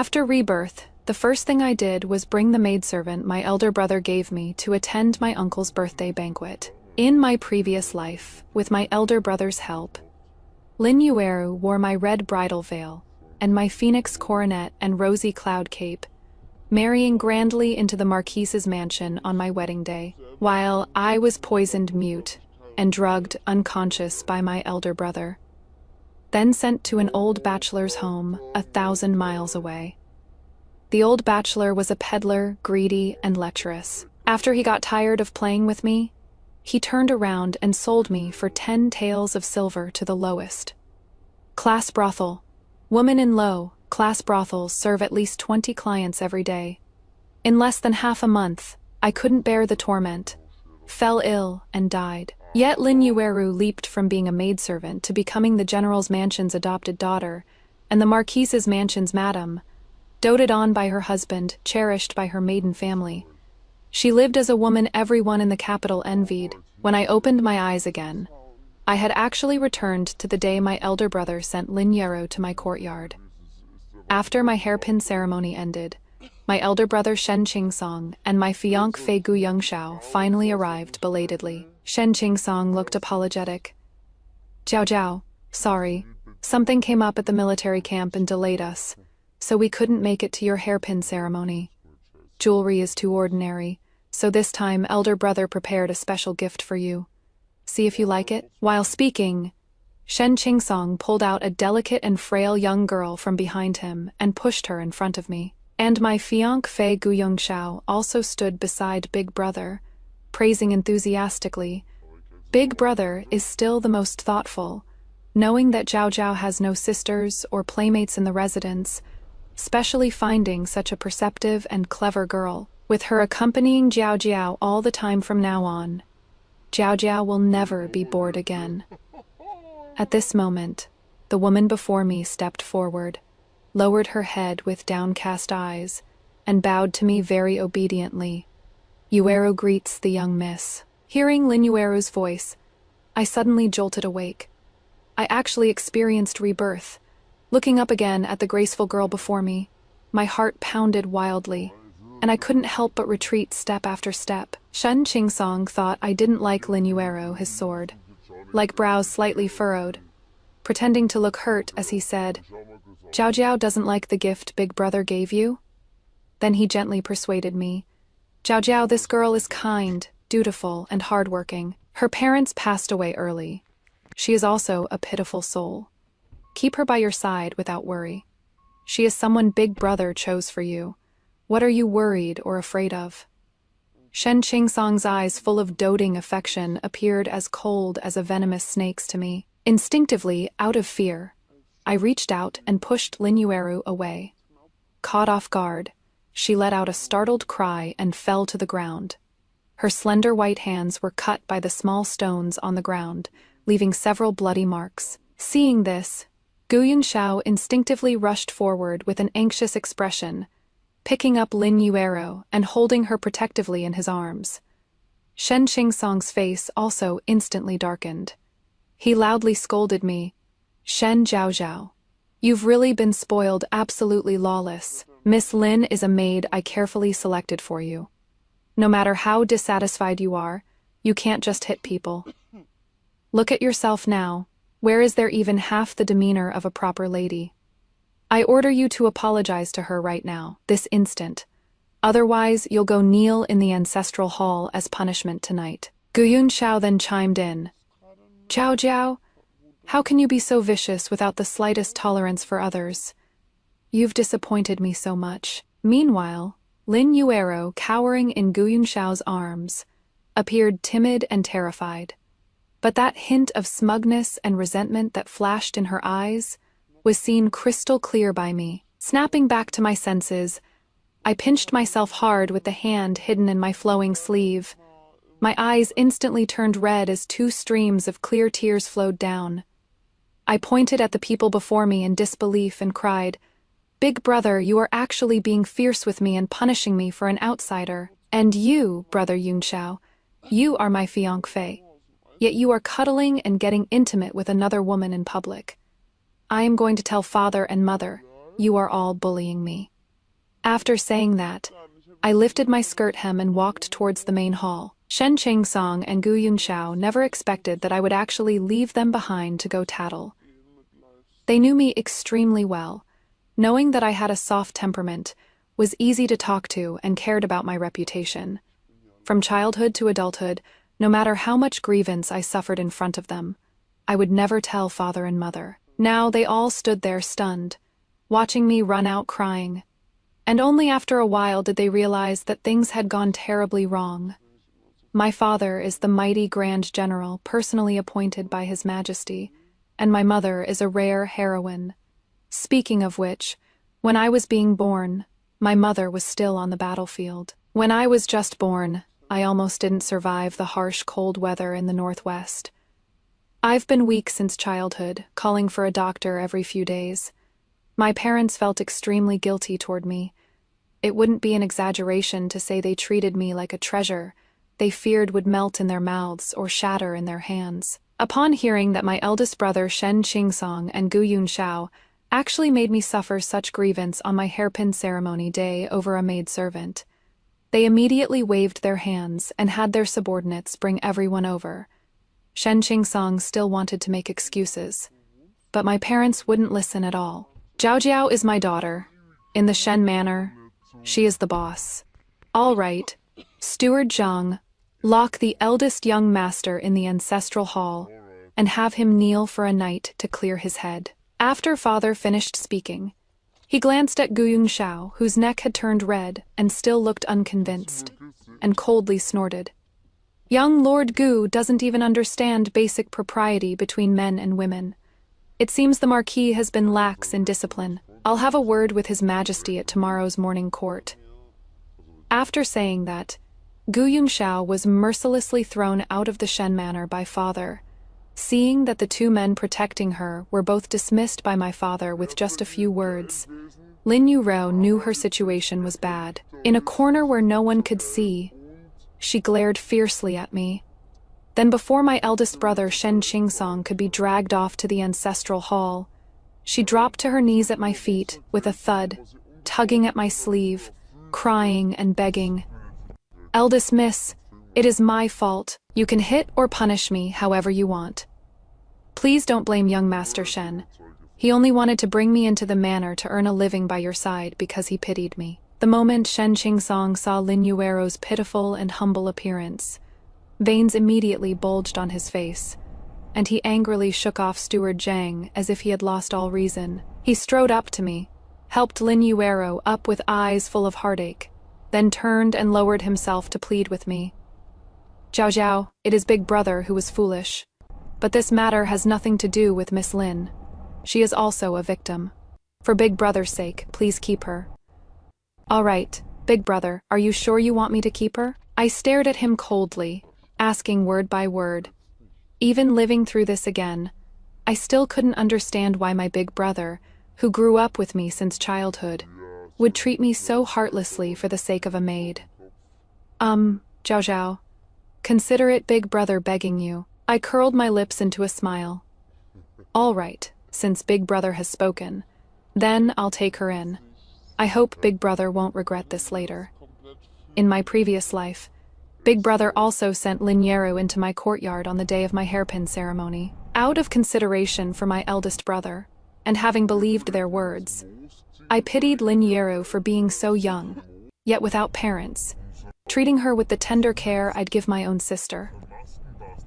After rebirth, the first thing I did was bring the maidservant my elder brother gave me to attend my uncle's birthday banquet. In my previous life, with my elder brother's help, Lin Yueru wore my red bridal veil and my phoenix coronet and rosy cloud cape, marrying grandly into the Marquise's mansion on my wedding day, while I was poisoned mute and drugged unconscious by my elder brother, then sent to an old bachelor's home 1,000 miles away. The old bachelor was a peddler, greedy and lecherous. After he got tired of playing with me, he turned around and sold me for 10 taels of silver to the lowest class brothel. Women in low-class brothels serve at least 20 clients every day. In less than half a month, I couldn't bear the torment, fell ill, and died. Yet Lin Yueru leaped from being a maidservant to becoming the general's mansion's adopted daughter, and the Marquise's mansion's madam, doted on by her husband, cherished by her maiden family. She lived as a woman everyone in the capital envied. When I opened my eyes again, I had actually returned to the day my elder brother sent Lin Yueru to my courtyard. After my hairpin ceremony ended, my elder brother Shen Qingsong and my fiancé Gu Yongxiao finally arrived belatedly. Shen Qingsong looked apologetic. "Jiao Jiao, sorry. Something came up at the military camp and delayed us, so we couldn't make it to your hairpin ceremony. Jewelry is too ordinary, so this time elder brother prepared a special gift for you. See if you like it." While speaking, Shen Qingsong pulled out a delicate and frail young girl from behind him and pushed her in front of me. And my fiancé Gu Yongxiao also stood beside Big Brother, praising enthusiastically. Big Brother is still the most thoughtful, knowing that Jiao Jiao has no sisters or playmates in the residence, specially finding such a perceptive and clever girl, with her accompanying Jiao Jiao all the time from now on. Jiao Jiao will never be bored again. At this moment, the woman before me stepped forward, lowered her head with downcast eyes, and bowed to me very obediently. "Yueru greets the young miss." Hearing Lin Yueru's voice, I suddenly jolted awake. I actually experienced rebirth. Looking up again at the graceful girl before me, my heart pounded wildly, and I couldn't help but retreat step after step. Shen Qingsong thought I didn't like Lin Yueru, his sword, like brows slightly furrowed, pretending to look hurt as he said, "Jiao Jiao doesn't like the gift Big Brother gave you?" Then he gently persuaded me, "Jiao Jiao, this girl is kind, dutiful, and hardworking. Her parents passed away early. She is also a pitiful soul. Keep her by your side without worry. She is someone Big Brother chose for you. What are you worried or afraid of?" Shen Qingsong's eyes, full of doting affection, appeared as cold as a venomous snake's to me. Instinctively, out of fear, I reached out and pushed Lin Yueru away. Caught off guard, she let out a startled cry and fell to the ground. Her slender white hands were cut by the small stones on the ground, leaving several bloody marks. Seeing this, Gu Yongxiao instinctively rushed forward with an anxious expression, picking up Lin Yueru and holding her protectively in his arms. Shen Qingsong's face also instantly darkened. He loudly scolded me, "Shen Jiao Jiao, you've really been spoiled absolutely lawless. Miss Lin is a maid I carefully selected for you. No matter how dissatisfied you are, you can't just hit people. Look at yourself now. Where is there even half the demeanor of a proper lady? I order you to apologize to her right now, this instant. Otherwise, you'll go kneel in the ancestral hall as punishment tonight." Gu Yongxiao then chimed in, "Jiao Jiao, how can you be so vicious without the slightest tolerance for others? You've disappointed me so much." Meanwhile, Lin Yueru, cowering in Gu Yongxiao's arms, appeared timid and terrified. But that hint of smugness and resentment that flashed in her eyes was seen crystal clear by me. Snapping back to my senses, I pinched myself hard with the hand hidden in my flowing sleeve. My eyes instantly turned red as 2 streams of clear tears flowed down. I pointed at the people before me in disbelief and cried, "Big Brother, you are actually being fierce with me and punishing me for an outsider. And you, Brother Yongxiao, you are my fiancé. Yet you are cuddling and getting intimate with another woman in public. I am going to tell father and mother. You are all bullying me." After saying that, I lifted my skirt hem and walked towards the main hall. Shen Qingsong and Gu Yunxiao never expected that I would actually leave them behind to go tattle. They knew me extremely well. Knowing that I had a soft temperament, was easy to talk to and cared about my reputation. From childhood to adulthood, no matter how much grievance I suffered in front of them, I would never tell father and mother. Now they all stood there stunned, watching me run out crying. And only after a while did they realize that things had gone terribly wrong. My father is the mighty Grand General personally appointed by His Majesty, and my mother is a rare heroine. Speaking of which, when I was being born, my mother was still on the battlefield. When I was just born, I almost didn't survive the harsh cold weather in the northwest. I've been weak since childhood, calling for a doctor every few days. My parents felt extremely guilty toward me. It wouldn't be an exaggeration to say they treated me like a treasure they feared would melt in their mouths or shatter in their hands. Upon hearing that my eldest brother Shen Qingsong and Gu Yunxiao actually made me suffer such grievance on my hairpin ceremony day over a maidservant, they immediately waved their hands and had their subordinates bring everyone over. Shen Qingsong still wanted to make excuses, but my parents wouldn't listen at all. Zhao Jiao is my daughter. In the Shen manor, she is the boss. All right, Steward Zhang, lock the eldest young master in the ancestral hall and have him kneel for a night to clear his head. After father finished speaking, he glanced at Gu Yunxiao, whose neck had turned red and still looked unconvinced, and coldly snorted. Young Lord Gu doesn't even understand basic propriety between men and women. It seems the Marquis has been lax in discipline. I'll have a word with His Majesty at tomorrow's morning court. After saying that, Gu Yunxiao was mercilessly thrown out of the Shen manor by father. Seeing that the two men protecting her were both dismissed by my father with just a few words, Lin Yurou knew her situation was bad. In a corner where no one could see, she glared fiercely at me. Then before my eldest brother Shen Qingsong could be dragged off to the ancestral hall, she dropped to her knees at my feet with a thud, tugging at my sleeve, crying and begging. Eldest miss, it is my fault. You can hit or punish me however you want. Please don't blame young Master Shen. He only wanted to bring me into the manor to earn a living by your side because he pitied me. The moment Shen Qingsong saw Lin Yuerou's pitiful and humble appearance, veins immediately bulged on his face, and he angrily shook off Steward Zhang as if he had lost all reason. He strode up to me, helped Lin Yuerou up with eyes full of heartache, then turned and lowered himself to plead with me. Zhao Zhao, it is Big Brother who was foolish. But this matter has nothing to do with Miss Lin. She is also a victim. For Big Brother's sake, please keep her. All right, Big Brother, are you sure you want me to keep her? I stared at him coldly, asking word by word. Even living through this again, I still couldn't understand why my big brother, who grew up with me since childhood, would treat me so heartlessly for the sake of a maid. Zhao Zhao, consider it Big Brother begging you. I curled my lips into a smile. All right, since Big Brother has spoken, then I'll take her in. I hope Big Brother won't regret this later. In my previous life, Big Brother also sent Lin Yurou into my courtyard on the day of my hairpin ceremony. Out of consideration for my eldest brother, and having believed their words, I pitied Lin Yurou for being so young, yet without parents, treating her with the tender care I'd give my own sister.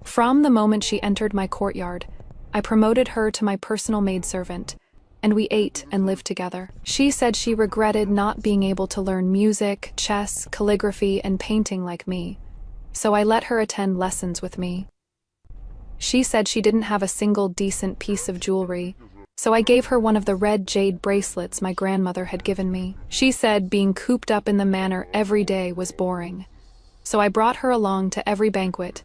From the moment she entered my courtyard, I promoted her to my personal maidservant, and we ate and lived together. She said she regretted not being able to learn music, chess, calligraphy, and painting like me, so I let her attend lessons with me. She said she didn't have a single decent piece of jewelry, so I gave her one of the red jade bracelets my grandmother had given me. She said being cooped up in the manor every day was boring, so I brought her along to every banquet,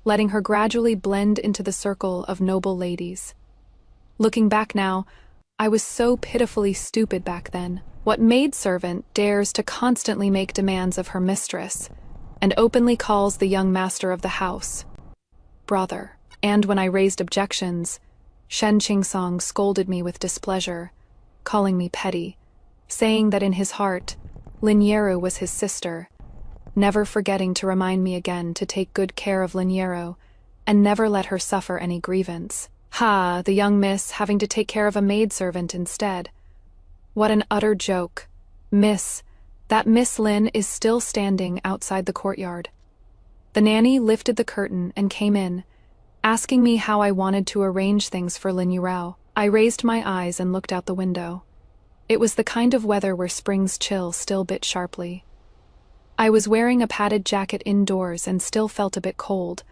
letting her gradually blend into the circle of noble ladies. Looking back now, I was so pitifully stupid back then. What maidservant dares to constantly make demands of her mistress, and openly calls the young master of the house brother? And when I raised objections, Shen Qingsong scolded me with displeasure, calling me petty, saying that in his heart, Liniero was his sister, never forgetting to remind me again to take good care of Liniero and never let her suffer any grievance. Ha, the young miss having to take care of a maidservant instead. What an utter joke. Miss, that Miss Lin is still standing outside the courtyard. The nanny lifted the curtain and came in, asking me how I wanted to arrange things for Liniero. I raised my eyes and looked out the window. It was the kind of weather where spring's chill still bit sharply. I was wearing a padded jacket indoors and still felt a bit cold,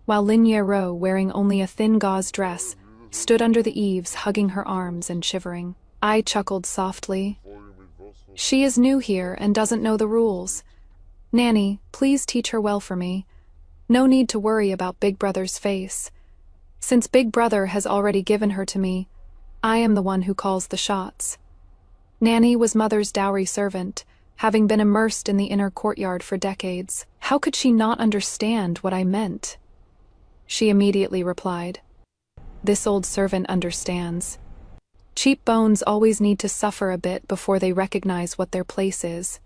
while Liniero, wearing only a thin gauze dress, stood under the eaves hugging her arms and shivering. I chuckled softly. She is new here and doesn't know the rules. Nanny, please teach her well for me. No need to worry about Big Brother's face. Since Big Brother has already given her to me, I am the one who calls the shots. Nanny was Mother's dowry servant, having been immersed in the inner courtyard for decades. How could she not understand what I meant? She immediately replied, "This old servant understands. Cheap bones always need to suffer a bit before they recognize what their place is."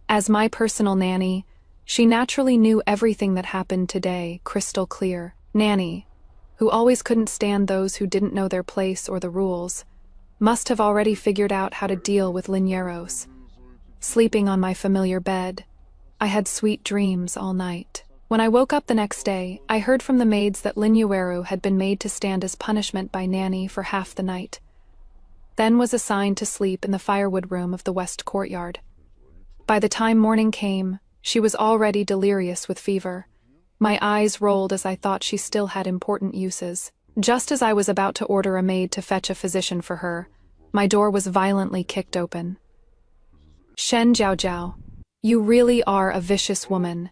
As my personal nanny, she naturally knew everything that happened today, crystal clear. Nanny, who always couldn't stand those who didn't know their place or the rules, must have already figured out how to deal with Linieros. Sleeping on my familiar bed, I had sweet dreams all night. When I woke up the next day, I heard from the maids that Liniero had been made to stand as punishment by Nanny for half the night, then was assigned to sleep in the firewood room of the west courtyard. By the time morning came, she was already delirious with fever. My eyes rolled as I thought she still had important uses. Just as I was about to order a maid to fetch a physician for her, my door was violently kicked open. "Shen Jiao, you really are a vicious woman.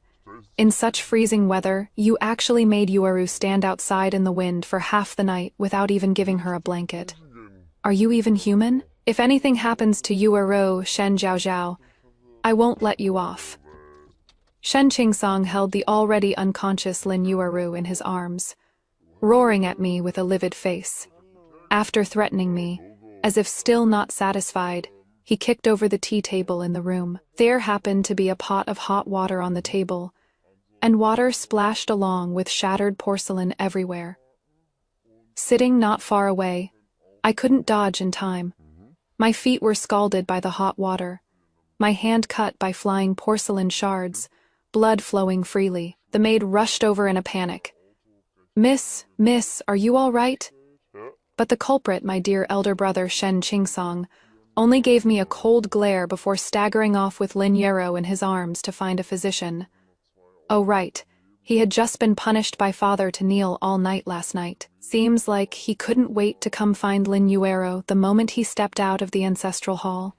In such freezing weather, you actually made Yuaru stand outside in the wind for half the night without even giving her a blanket. Are you even human? If anything happens to Yuaru, Shen Jiao, I won't let you off." Shen Qingsong held the already unconscious Lin Yuaru in his arms, roaring at me with a livid face. After threatening me, as if still not satisfied, he kicked over the tea table in the room. There happened to be a pot of hot water on the table, and water splashed along with shattered porcelain everywhere. Sitting not far away, I couldn't dodge in time. My feet were scalded by the hot water, my hand cut by flying porcelain shards, blood flowing freely. The maid rushed over in a panic. Miss, are you all right?" But the culprit, my dear elder brother Shen Qingsong, only gave me a cold glare before staggering off with Liniero in his arms to find a physician. Oh right, he had just been punished by father to kneel all night last night. Seems like he couldn't wait to come find Liniero the moment he stepped out of the ancestral hall.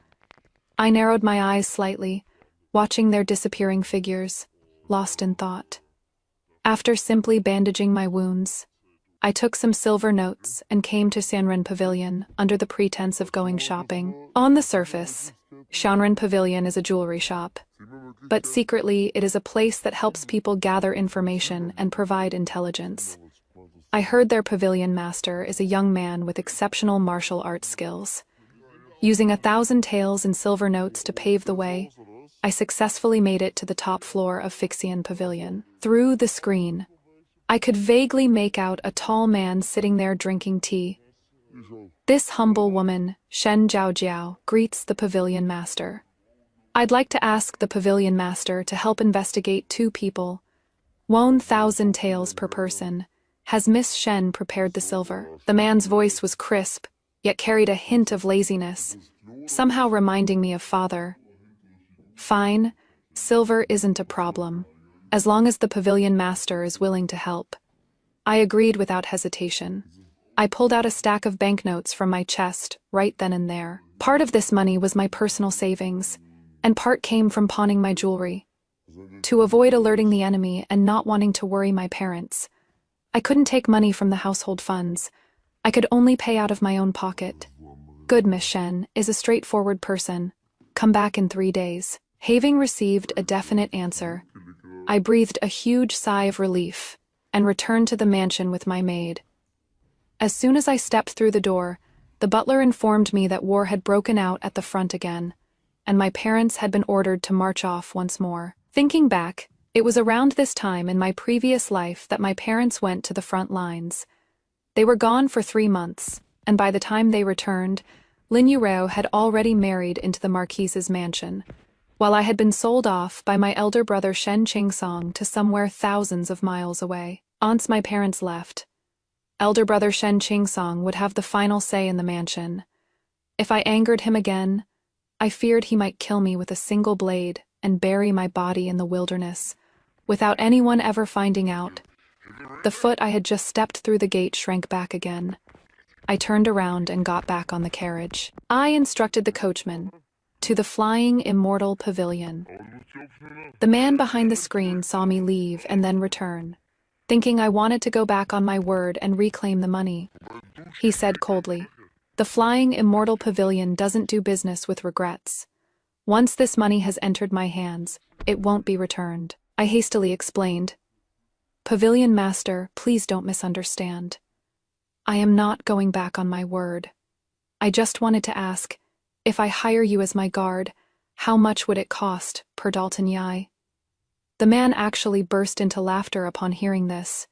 I narrowed my eyes slightly, watching their disappearing figures, lost in thought. After simply bandaging my wounds, I took some silver notes and came to Shanren Pavilion under the pretense of going shopping. On the surface, Shanren Pavilion is a jewelry shop, but secretly it is a place that helps people gather information and provide intelligence. I heard their pavilion master is a young man with exceptional martial arts skills. Using 1,000 taels and silver notes to pave the way, I successfully made it to the top floor of Fixian Pavilion. Through the screen, I could vaguely make out a tall man sitting there drinking tea. This humble woman, Shen Jiao, greets the pavilion master. I'd like to ask the pavilion master to help investigate 2 people. 1,000 taels per person. Has Miss Shen prepared the silver? The man's voice was crisp, yet carried a hint of laziness, somehow reminding me of father. Fine, silver isn't a problem, as long as the pavilion master is willing to help. I agreed without hesitation. I pulled out a stack of banknotes from my chest right then and there. Part of this money was my personal savings, and part came from pawning my jewelry. To avoid alerting the enemy and not wanting to worry my parents, I couldn't take money from the household funds. I could only pay out of my own pocket. Good Miss Shen is a straightforward person. Come back in 3 days. Having received a definite answer, I breathed a huge sigh of relief and returned to the mansion with my maid. As soon as I stepped through the door, the butler informed me that war had broken out at the front again, and my parents had been ordered to march off once more. Thinking back, it was around this time in my previous life that my parents went to the front lines. They were gone for 3 months, and by the time they returned, Lin Yureo had already married into the Marquise's mansion, while I had been sold off by my elder brother Shen Qingsong to somewhere thousands of miles away. Once my parents left, elder brother Shen Qingsong would have the final say in the mansion. If I angered him again, I feared he might kill me with a single blade and bury my body in the wilderness, without anyone ever finding out. The foot I had just stepped through the gate shrank back again. I turned around and got back on the carriage. I instructed the coachman, "To the flying immortal pavilion." The man behind the screen saw me leave and then return, thinking I wanted to go back on my word and reclaim the money. He said coldly, "The flying immortal pavilion doesn't do business with regrets. Once this money has entered my hands, it won't be returned." I hastily explained, "Pavilion master, please don't misunderstand. I am not going back on my word. I just wanted to ask, if I hire you as my guard, how much would it cost per Dalton Yai?" The man actually burst into laughter upon hearing this.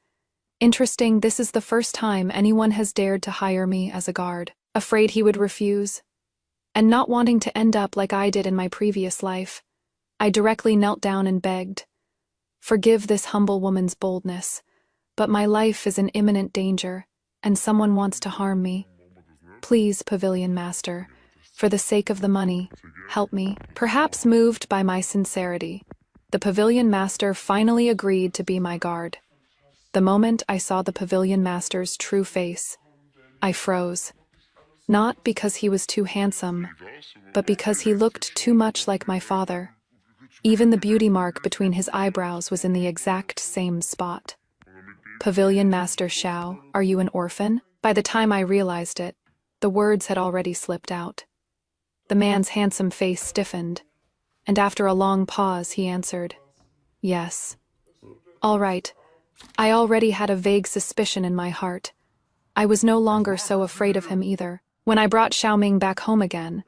Interesting, this is the first time anyone has dared to hire me as a guard. Afraid he would refuse, and not wanting to end up like I did in my previous life, I directly knelt down and begged, "Forgive this humble woman's boldness, but my life is in imminent danger, and someone wants to harm me. Please, pavilion master, for the sake of the money, help me." Perhaps moved by my sincerity, the pavilion master finally agreed to be my guard. The moment I saw the pavilion master's true face, I froze. Not because he was too handsome, but because he looked too much like my father. Even the beauty mark between his eyebrows was in the exact same spot. "Pavilion Master Xiao, are you an orphan?" By the time I realized it, the words had already slipped out. The man's handsome face stiffened, and after a long pause he answered, "Yes." All right. I already had a vague suspicion in my heart. I was no longer so afraid of him either. When I brought Xiaoming back home again,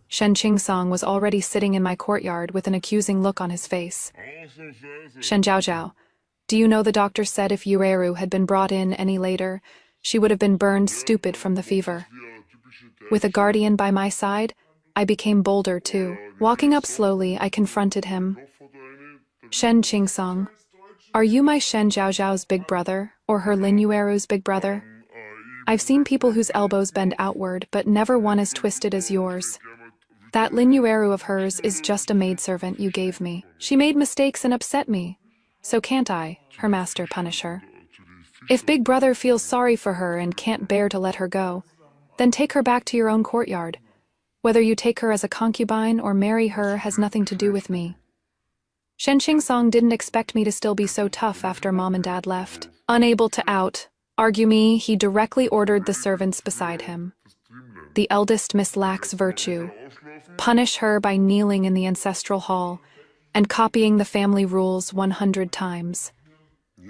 Shen Qingsong was already sitting in my courtyard with an accusing look on his face. "Shen Zhaozhao, do you know the doctor said if Yueru had been brought in any later, she would have been burned stupid from the fever?" With a guardian by my side, I became bolder too. Walking up slowly, I confronted him. "Shen Qingsong, are you my Shen Zhaozhao's big brother, or her Lin Yueru's big brother? I've seen people whose elbows bend outward, but never one as twisted as yours. That Lin Yueru of hers is just a maidservant you gave me. She made mistakes and upset me. So can't I, her master, punish her? If Big Brother feels sorry for her and can't bear to let her go, then take her back to your own courtyard. Whether you take her as a concubine or marry her has nothing to do with me." Shen Qingsong didn't expect me to still be so tough after Mom and Dad left. Unable to argue me, he directly ordered the servants beside him. "The eldest Miss lacks virtue. Punish her by kneeling in the ancestral hall and copying the family rules 100 times.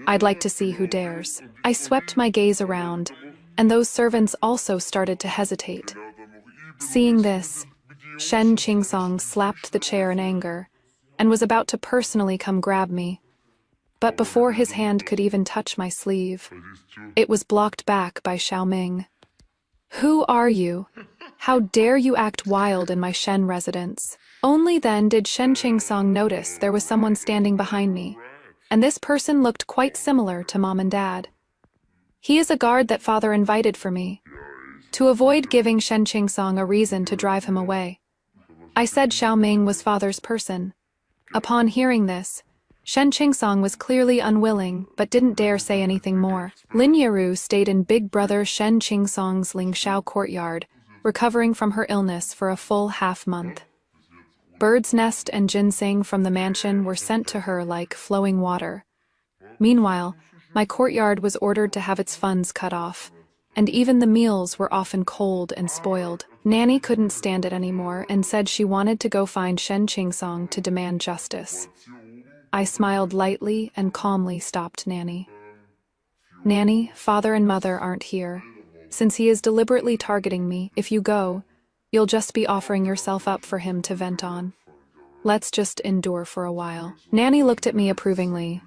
I'd like to see who dares." I swept my gaze around, and those servants also started to hesitate. Seeing this, Shen Qingsong slapped the chair in anger and was about to personally come grab me. But before his hand could even touch my sleeve, it was blocked back by Xiaoming. "Who are you? How dare you act wild in my Shen residence?" Only then did Shen Qingsong notice there was someone standing behind me, and this person looked quite similar to Mom and Dad. "He is a guard that Father invited for me," to avoid giving Shen Qingsong a reason to drive him away. I said Xiaoming was Father's person. Upon hearing this, Shen Qingsong was clearly unwilling, but didn't dare say anything more. Lin Yiru stayed in Big Brother Shen Qingsong's Lingxiao courtyard, recovering from her illness for a full half-month. Bird's nest and ginseng from the mansion were sent to her like flowing water. Meanwhile, my courtyard was ordered to have its funds cut off, and even the meals were often cold and spoiled. Nanny couldn't stand it anymore and said she wanted to go find Shen Qingsong to demand justice. I smiled lightly and calmly stopped Nanny. "Nanny, Father and Mother aren't here. Since he is deliberately targeting me, if you go, You'll just be offering yourself up for him to vent on. Let's just endure for a while. Nanny looked at me approvingly.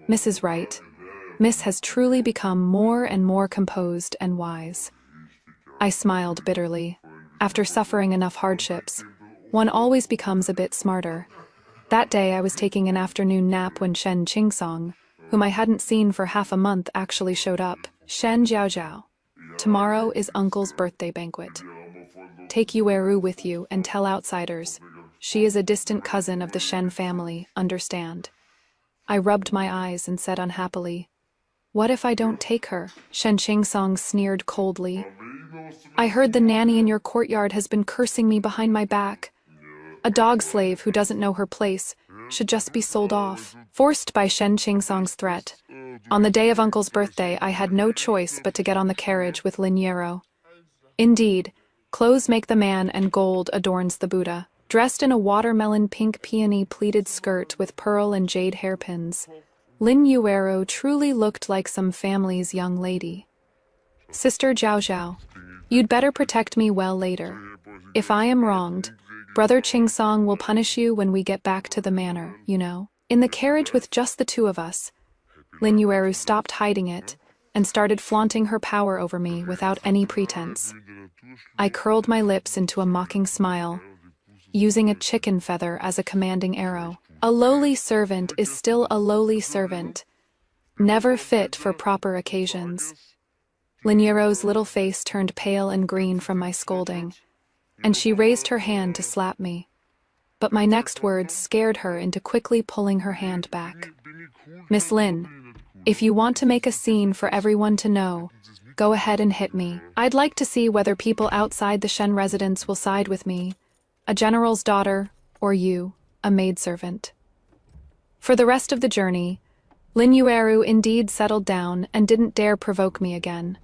Mrs. Wright, Miss has truly become more and more composed and wise. I smiled bitterly. After suffering enough hardships, one always becomes a bit smarter. That day I was taking an afternoon nap when Shen Qingsong, whom I hadn't seen for half a month, actually showed up. Shen Jiaojiao. Tomorrow is Uncle's birthday banquet. Take Yueru with you and tell outsiders. She is a distant cousin of the Shen family, understand? I rubbed my eyes and said unhappily, "What if I don't take her?" Shen Qingsong sneered coldly. "I heard the nanny in your courtyard has been cursing me behind my back. A dog slave who doesn't know her place should just be sold off." Forced by Shen Qingsong's threat, on the day of Uncle's birthday I had no choice but to get on the carriage with Lin Yero. Indeed, clothes make the man and gold adorns the Buddha. Dressed in a watermelon pink peony pleated skirt with pearl and jade hairpins, Lin Yuero truly looked like some family's young lady. "Sister Zhao Zhao, you'd better protect me well later. If I am wronged, Brother Qingsong will punish you when we get back to the manor, you know." In the carriage with just the two of us, Lin Yueru stopped hiding it and started flaunting her power over me without any pretense. I curled my lips into a mocking smile, using a chicken feather as a commanding arrow. A lowly servant is still a lowly servant, never fit for proper occasions. Lin Yueru's little face turned pale and green from my scolding, and she raised her hand to slap me. But my next words scared her into quickly pulling her hand back. "Miss Lin, if you want to make a scene for everyone to know, go ahead and hit me. I'd like to see whether people outside the Shen residence will side with me, a general's daughter, or you, a maidservant." For the rest of the journey, Lin Yueru indeed settled down and didn't dare provoke me again.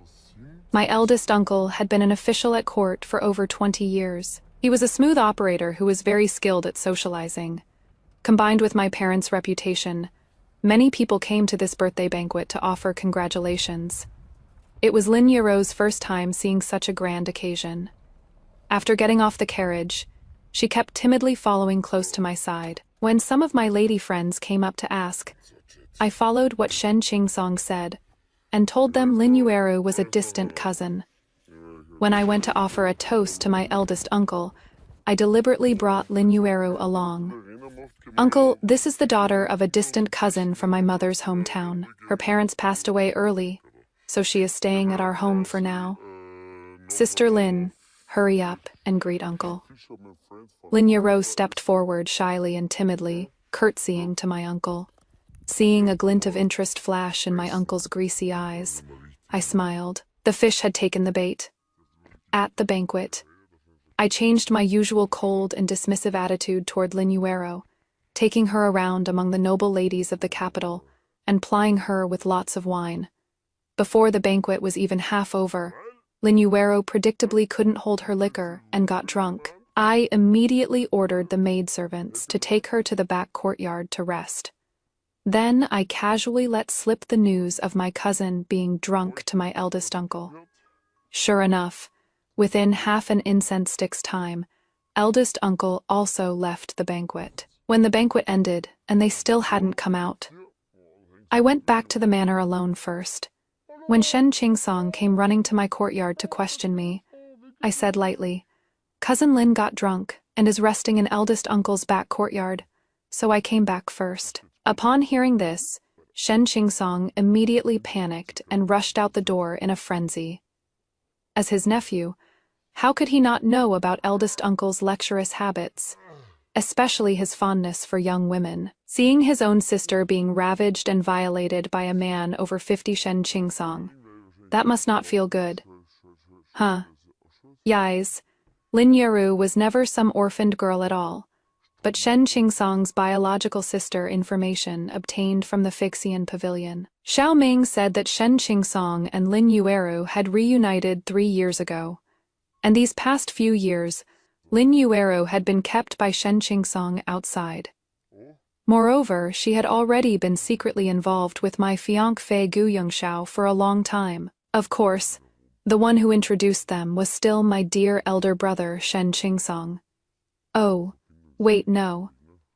My eldest uncle had been an official at court for over 20 years. He was a smooth operator who was very skilled at socializing. Combined with my parents' reputation, many people came to this birthday banquet to offer congratulations. It was Lin Yueru's first time seeing such a grand occasion. After getting off the carriage, she kept timidly following close to my side. When some of my lady friends came up to ask, I followed what Shen Qingsong said and told them Lin Yueru was a distant cousin. When I went to offer a toast to my eldest uncle, I deliberately brought Lin Yueru along. "Uncle, this is the daughter of a distant cousin from my mother's hometown. Her parents passed away early, so she is staying at our home for now. Sister Lin, hurry up and greet Uncle." Lin Yueru stepped forward shyly and timidly, curtsying to my uncle. Seeing a glint of interest flash in my uncle's greasy eyes, I smiled. The fish had taken the bait. At the banquet, I changed my usual cold and dismissive attitude toward Lin Yueru, taking her around among the noble ladies of the capital and plying her with lots of wine. Before the banquet was even half over, Lin Yueru predictably couldn't hold her liquor and got drunk. I immediately ordered the maidservants to take her to the back courtyard to rest. Then I casually let slip the news of my cousin being drunk to my eldest uncle. Sure enough, within half an incense stick's time, eldest uncle also left the banquet. When the banquet ended and they still hadn't come out, I went back to the manor alone first. When Shen Qingsong came running to my courtyard to question me, I said lightly, "Cousin Lin got drunk and is resting in eldest uncle's back courtyard, so I came back first." Upon hearing this, Shen Qingsong immediately panicked and rushed out the door in a frenzy. As his nephew, how could he not know about eldest uncle's lecherous habits, especially his fondness for young women? Seeing his own sister being ravaged and violated by a man over 50, Shen Qingsong, that must not feel good. Huh. Yais, Lin Yueru was never some orphaned girl at all, but Shen Qingsong's biological sister information obtained from the Fixian pavilion. Xiao Ming said that Shen Qingsong and Lin Yueru had reunited 3 years ago, and these past few years, Lin Yueru had been kept by Shen Qingsong outside. Moreover, she had already been secretly involved with my fiancé Gu Yongxiao for a long time. Of course, The one who introduced them was still my dear elder brother, Shen Qingsong. Oh, wait, no.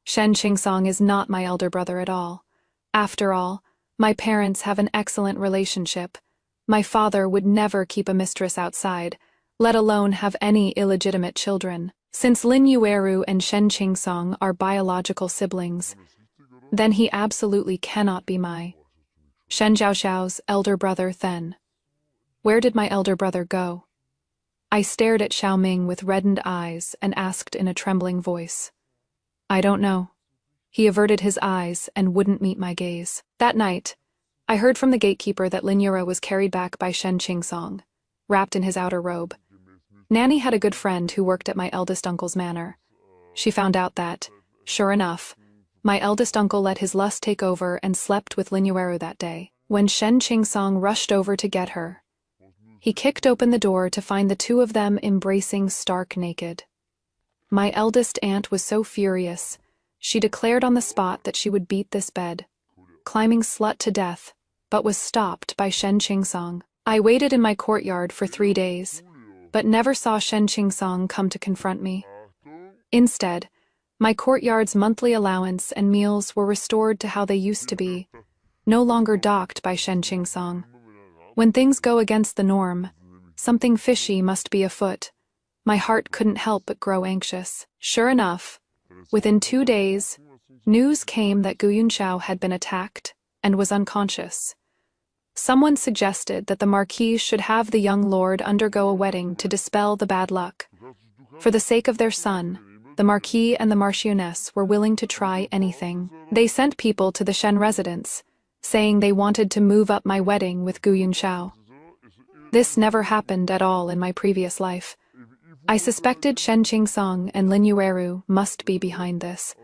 Shen Qingsong is not my elder brother at all. After all, my parents have an excellent relationship. My father would never keep a mistress outside, let alone have any illegitimate children. Since Lin Yueru and Shen Qingsong are biological siblings, then he absolutely cannot be my Shen Zhaoxiao's elder brother then. Where did my elder brother go? I stared at Xiaoming with reddened eyes and asked in a trembling voice. I don't know. He averted his eyes and wouldn't meet my gaze. That night, I heard from the gatekeeper that Lin Yura was carried back by Shen Qingsong, wrapped in his outer robe. Nanny had a good friend who worked at my eldest uncle's manor. She found out that, sure enough, my eldest uncle let his lust take over and slept with Lin Yueru that day. When Shen Qingsong rushed over to get her, he kicked open the door to find the two of them embracing stark naked. My eldest aunt was so furious, she declared on the spot that she would beat this bed, climbing slut to death, but was stopped by Shen Qingsong. I waited in my courtyard for 3 days, but never saw Shen Qingsong come to confront me. Instead, my courtyard's monthly allowance and meals were restored to how they used to be, no longer docked by Shen Qingsong. When things go against the norm, something fishy must be afoot. My heart couldn't help but grow anxious. Sure enough, within 2 days, news came that Gu Yunxiao had been attacked and was unconscious. Someone suggested that the Marquis should have the young lord undergo a wedding to dispel the bad luck. For the sake of their son, the Marquis and the Marchioness were willing to try anything. They sent people to the Shen residence, saying they wanted to move up my wedding with Gu Yunxiao. This never happened at all in my previous life. I suspected Shen Qingsong and Lin Yueru must be behind this.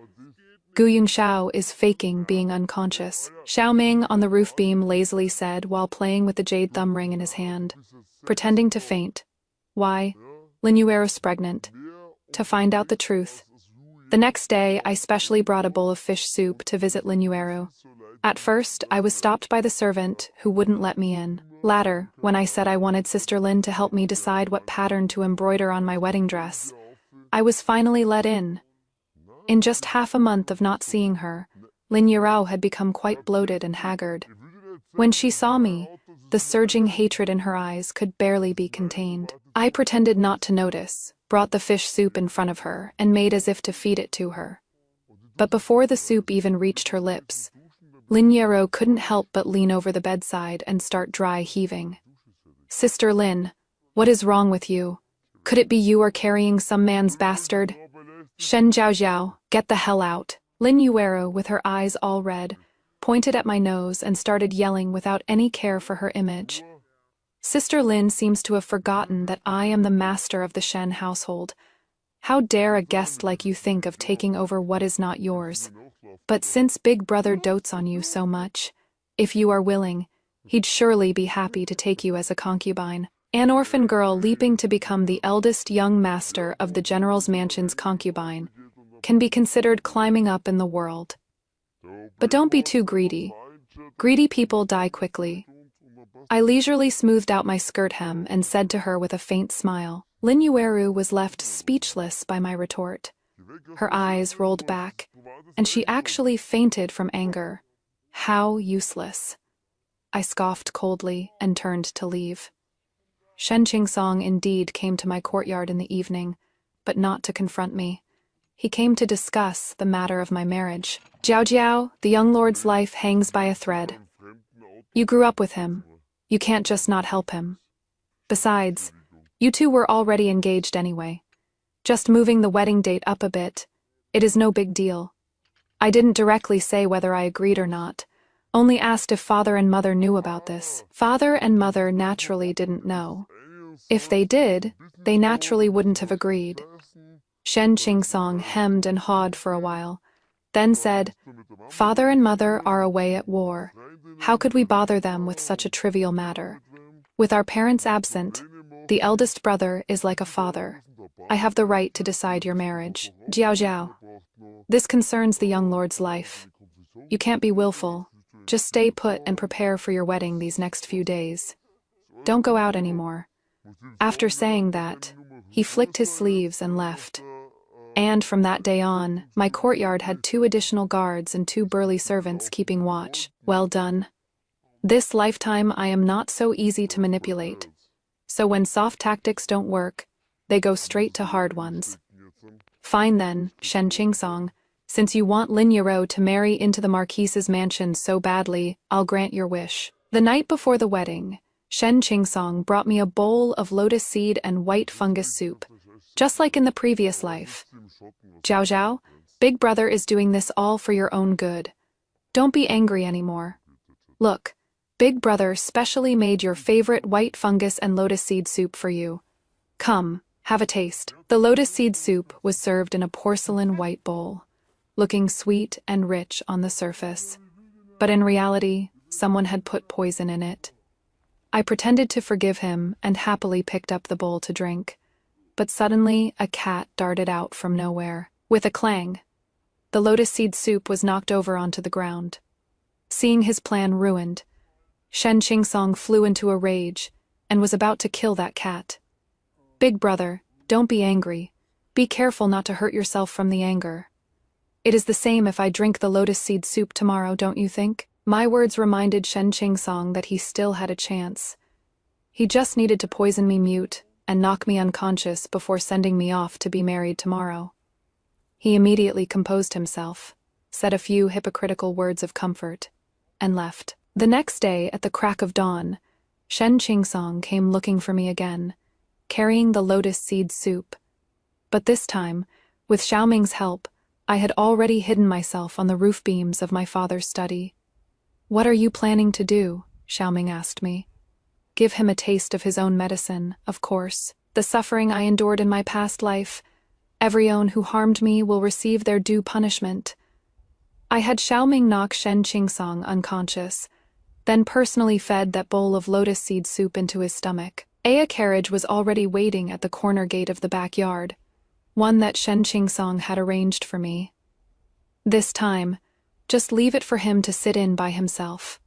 Gu Yunxiao is faking being unconscious, Xiaoming on the roof beam lazily said while playing with the jade thumb ring in his hand, pretending to faint. Why? Lin Yueru's pregnant. To find out the truth. The next day, I specially brought a bowl of fish soup to visit Lin Yueru. At first, I was stopped by the servant who wouldn't let me in. Later, when I said I wanted Sister Lin to help me decide what pattern to embroider on my wedding dress, I was finally let in. In just half a month of not seeing her, Lin Yurao had become quite bloated and haggard. When she saw me, the surging hatred in her eyes could barely be contained. I pretended not to notice, brought the fish soup in front of her, and made as if to feed it to her. But before the soup even reached her lips, Lin Yurao couldn't help but lean over the bedside and start dry heaving. Sister Lin, what is wrong with you? Could it be you are carrying some man's bastard? Shen Zhaoxiao, get the hell out. Lin Yueru, with her eyes all red, pointed at my nose and started yelling without any care for her image. Sister Lin seems to have forgotten that I am the master of the Shen household. How dare a guest like you think of taking over what is not yours? But since Big Brother dotes on you so much, if you are willing, he'd surely be happy to take you as a concubine. An orphan girl leaping to become the eldest young master of the general's mansion's concubine can be considered climbing up in the world. But don't be too greedy. Greedy people die quickly. I leisurely smoothed out my skirt hem and said to her with a faint smile. Lin Yueru was left speechless by my retort. Her eyes rolled back, and she actually fainted from anger. How useless. I scoffed coldly and turned to leave. Shen Qingsong indeed came to my courtyard in the evening, but not to confront me. He came to discuss the matter of my marriage. Jiao, the young lord's life hangs by a thread. You grew up with him. You can't just not help him. Besides, you two were already engaged anyway. Just moving the wedding date up a bit, it is no big deal. I didn't directly say whether I agreed or not, only asked if father and mother knew about this. Father and mother naturally didn't know. If they did, they naturally wouldn't have agreed. Shen Qingsong hemmed and hawed for a while, then said, Father and mother are away at war. How could we bother them with such a trivial matter? With our parents absent, the eldest brother is like a father. I have the right to decide your marriage. Jiao. This concerns the young lord's life. You can't be willful. Just stay put and prepare for your wedding these next few days. Don't go out anymore. After saying that, he flicked his sleeves and left. And from that day on, my courtyard had 2 additional guards and 2 burly servants keeping watch. Well done. This lifetime I am not so easy to manipulate. So when soft tactics don't work, they go straight to hard ones. Fine then, Shen Qingsong. Since you want Lin Yero to marry into the Marquise's mansion so badly, I'll grant your wish. The night before the wedding, Shen Qingsong brought me a bowl of lotus seed and white fungus soup, just like in the previous life. Zhao Zhao, Big Brother is doing this all for your own good. Don't be angry anymore. Look, Big Brother specially made your favorite white fungus and lotus seed soup for you. Come, have a taste. The lotus seed soup was served in a porcelain white bowl, looking sweet and rich on the surface. But in reality, someone had put poison in it. I pretended to forgive him and happily picked up the bowl to drink. But suddenly, a cat darted out from nowhere. With a clang, the lotus seed soup was knocked over onto the ground. Seeing his plan ruined, Shen Qingsong flew into a rage and was about to kill that cat. Big Brother, don't be angry. Be careful not to hurt yourself from the anger. It is the same if I drink the lotus seed soup tomorrow, don't you think? My words reminded Shen Qingsong that he still had a chance. He just needed to poison me mute and knock me unconscious before sending me off to be married tomorrow. He immediately composed himself, said a few hypocritical words of comfort, and left. The next day, at the crack of dawn, Shen Qingsong came looking for me again, carrying the lotus seed soup. But this time, with Xiaoming's help, I had already hidden myself on the roof beams of my father's study. "What are you planning to do?" Xiaoming asked me. "Give him a taste of his own medicine, of course. The suffering I endured in my past life. Everyone who harmed me will receive their due punishment." I had Xiaoming knock Shen Qingsong unconscious, then personally fed that bowl of lotus seed soup into his stomach. A carriage was already waiting at the corner gate of the backyard, one that Shen Qingsong had arranged for me. This time, just leave it for him to sit in by himself.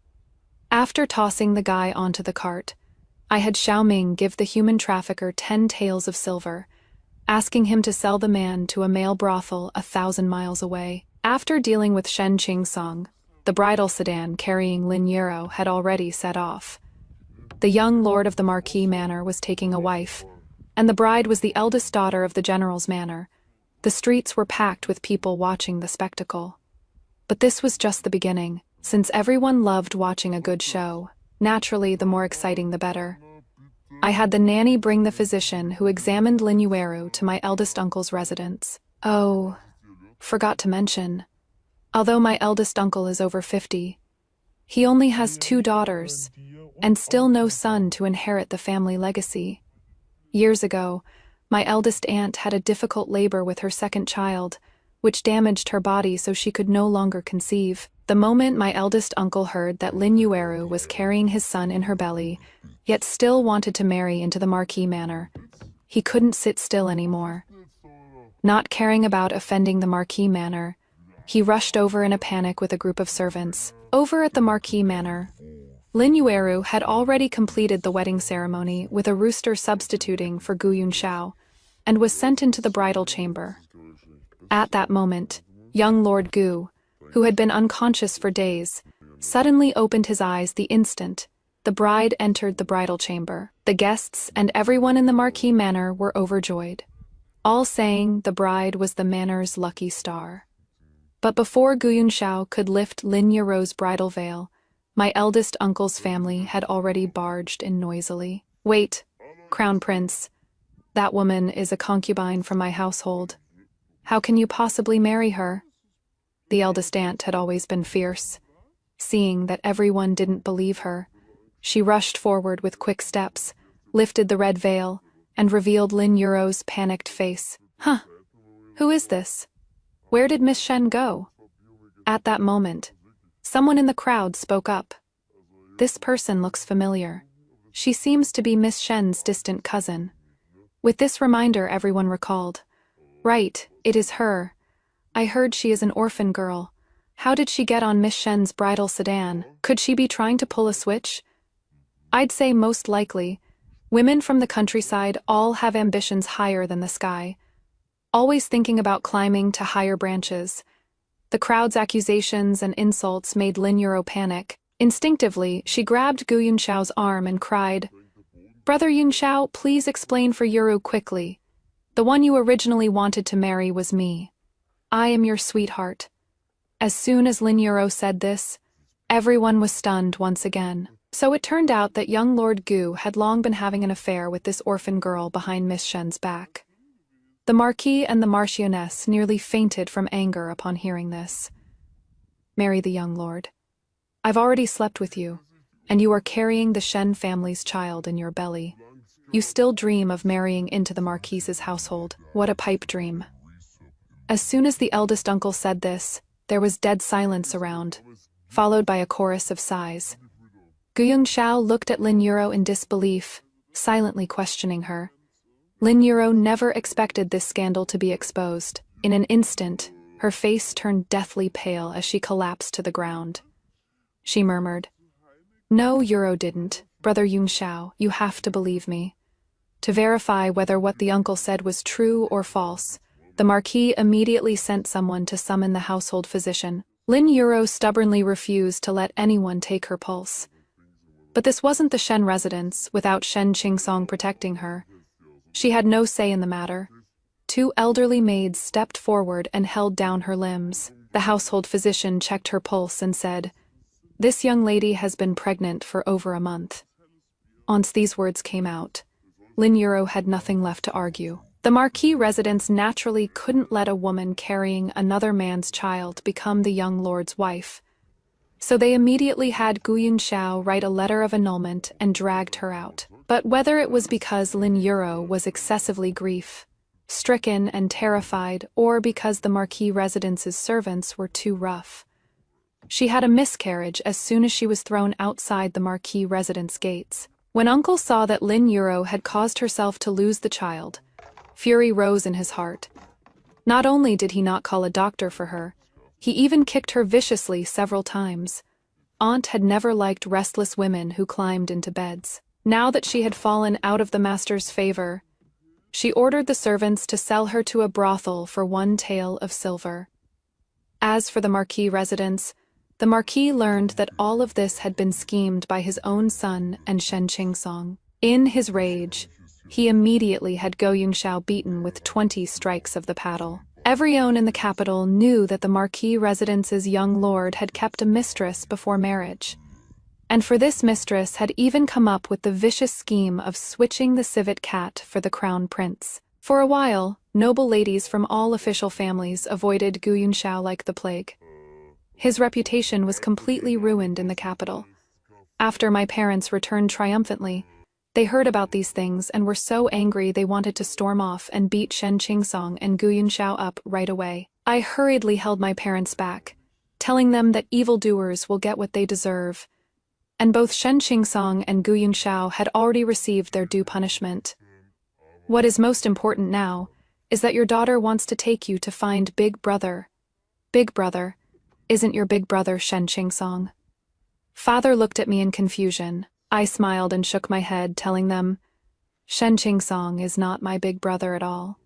After tossing the guy onto the cart, I had Xiaoming give the human trafficker 10 taels of silver, asking him to sell the man to a male brothel 1,000 miles away. After dealing with Shen Qingsong, the bridal sedan carrying Lin Yero had already set off. The young lord of the Marquis Manor was taking a wife, and the bride was the eldest daughter of the general's manor. The streets were packed with people watching the spectacle. But this was just the beginning. Since everyone loved watching a good show, naturally the more exciting the better. I had the nanny bring the physician who examined Lin Yueru to my eldest uncle's residence. Oh, forgot to mention, although my eldest uncle is over 50, he only has 2 daughters, and still no son to inherit the family legacy. Years ago, my eldest aunt had a difficult labor with her second child, which damaged her body so she could no longer conceive. The moment my eldest uncle heard that Lin Yueru was carrying his son in her belly, yet still wanted to marry into the Marquis Manor, he couldn't sit still anymore. Not caring about offending the Marquis Manor, he rushed over in a panic with a group of servants. Over at the Marquis Manor, Lin Yueru had already completed the wedding ceremony with a rooster substituting for Gu Yunxiao, and was sent into the bridal chamber. At that moment, young Lord Gu, who had been unconscious for days, suddenly opened his eyes the instant the bride entered the bridal chamber. The guests and everyone in the Marquis Manor were overjoyed, all saying the bride was the manor's lucky star. But before Gu Yunxiao could lift Lin Yueru's bridal veil, my eldest uncle's family had already barged in noisily. "Wait, Crown Prince, that woman is a concubine from my household. How can you possibly marry her?" The eldest aunt had always been fierce. Seeing that everyone didn't believe her, she rushed forward with quick steps, lifted the red veil, and revealed Lin Yueru's panicked face. "Huh? Who is this? Where did Miss Shen go?" At that moment, someone in the crowd spoke up. "This person looks familiar. She seems to be Miss Shen's distant cousin." With this reminder, everyone recalled. "Right, it is her. I heard she is an orphan girl. How did she get on Miss Shen's bridal sedan? Could she be trying to pull a switch?" I'd say most likely, Women from the countryside all have ambitions higher than the sky, always thinking about climbing to higher branches. The crowd's accusations and insults made Lin Yuro panic. Instinctively, she grabbed Gu Yunshao's arm and cried, "Brother Yunshao, please explain for Yuro quickly. The one you originally wanted to marry was me. I am your sweetheart." As soon as Lin Yuro said this, everyone was stunned once again. So it turned out that young Lord Gu had long been having an affair with this orphan girl behind Miss Shen's back. The Marquis and the Marchioness nearly fainted from anger upon hearing this. "Marry the young lord. I've already slept with you, and you are carrying the Shen family's child in your belly. You still dream of marrying into the Marquis's household. What a pipe dream." As soon as the eldest uncle said this, there was dead silence around, followed by a chorus of sighs. Gu Yongxiao looked at Lin Yuro in disbelief, silently questioning her. Lin Yuro never expected this scandal to be exposed. In an instant, her face turned deathly pale as she collapsed to the ground. She murmured, "No, Yuro didn't. Brother Yunxiao, you have to believe me." To verify whether what the uncle said was true or false, the Marquis immediately sent someone to summon the household physician. Lin Yuro stubbornly refused to let anyone take her pulse. But this wasn't the Shen residence, without Shen Qingsong protecting her. She had no say in the matter. Two elderly maids stepped forward and held down her limbs. The household physician checked her pulse and said, "This young lady has been pregnant for over a month." Once these words came out, Lin Yuro had nothing left to argue. The Marquis residence naturally couldn't let a woman carrying another man's child become the young lord's wife. So they immediately had Gu Yunxiao write a letter of annulment and dragged her out. But whether it was because Lin Yuro was excessively grief-stricken and terrified, or because the Marquis residence's servants were too rough, she had a miscarriage as soon as she was thrown outside the Marquis residence gates. When Uncle saw that Lin Yuro had caused herself to lose the child, fury rose in his heart. Not only did he not call a doctor for her, he even kicked her viciously several times. Aunt had never liked restless women who climbed into beds. Now that she had fallen out of the master's favor, she ordered the servants to sell her to a brothel for 1 tael of silver. As for the Marquis residence, the Marquis learned that all of this had been schemed by his own son and Shen Qingsong. In his rage, he immediately had Go Yunxiao beaten with 20 strikes of the paddle. Everyone in the capital knew that the Marquis residence's young lord had kept a mistress before marriage, and for this mistress had even come up with the vicious scheme of switching the civet cat for the crown prince. For a while, noble ladies from all official families avoided Gu Yunxiao like the plague. His reputation was completely ruined in the capital. After my parents returned triumphantly, they heard about these things and were so angry they wanted to storm off and beat Shen Qingsong and Gu Yunxiao up right away. I hurriedly held my parents back, telling them that evildoers will get what they deserve, and both Shen Qingsong and Gu Yunxiao had already received their due punishment. What is most important now is that your daughter wants to take you to find Big Brother. Big Brother, isn't your big brother Shen Qingsong? Father looked at me in confusion. I smiled and shook my head, telling them, "Shen Qingsong is not my big brother at all.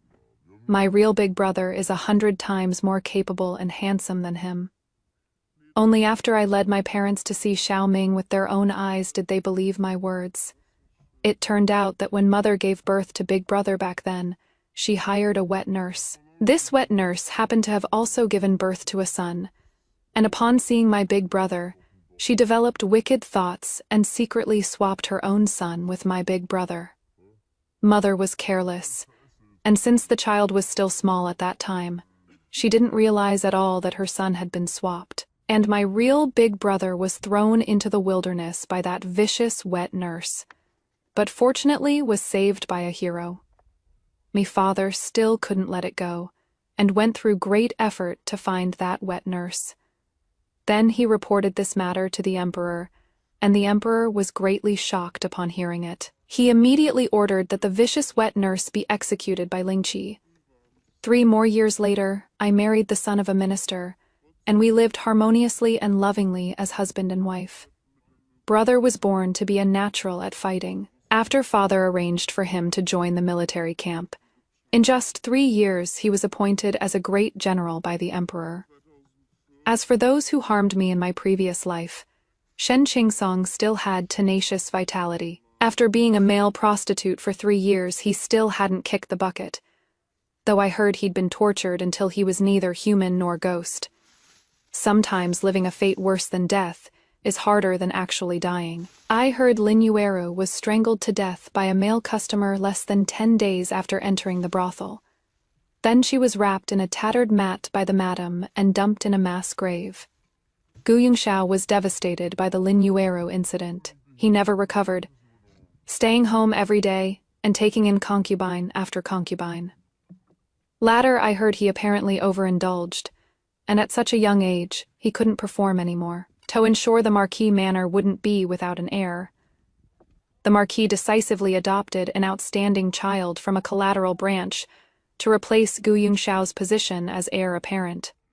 My real big brother is 100 times more capable and handsome than him." Only after I led my parents to see Xiao Ming with their own eyes did they believe my words. It turned out that when mother gave birth to Big Brother back then, she hired a wet nurse. This wet nurse happened to have also given birth to a son, and upon seeing my big brother, she developed wicked thoughts and secretly swapped her own son with my big brother. Mother was careless, and since the child was still small at that time, she didn't realize at all that her son had been swapped, and my real big brother was thrown into the wilderness by that vicious wet nurse, but fortunately was saved by a hero. Me father still couldn't let it go, and went through great effort to find that wet nurse. Then he reported this matter to the emperor, and the emperor was greatly shocked upon hearing it. He immediately ordered that the vicious wet nurse be executed by Lingqi. 3 more years later, I married the son of a minister, and we lived harmoniously and lovingly as husband and wife. Brother was born to be a natural at fighting. after father arranged for him to join the military camp. In just 3 years, he was appointed as a great general by the emperor. As for those who harmed me in my previous life, Shen Qingsong still had tenacious vitality. After being a male prostitute for 3 years, he still hadn't kicked the bucket, though I heard he'd been tortured until he was neither human nor ghost. Sometimes living a fate worse than death is harder than actually dying. I heard Lin Yuero was strangled to death by a male customer less than 10 days after entering the brothel. Then she was wrapped in a tattered mat by the madam and dumped in a mass grave. Gu Yongxiao was devastated by the Lin Yuero incident. He never recovered, staying home every day and taking in concubine after concubine. Later, I heard he apparently overindulged, and at such a young age, he couldn't perform anymore. To ensure the Marquis manor wouldn't be without an heir, the Marquis decisively adopted an outstanding child from a collateral branch to replace Gu Yongxiao's position as heir apparent.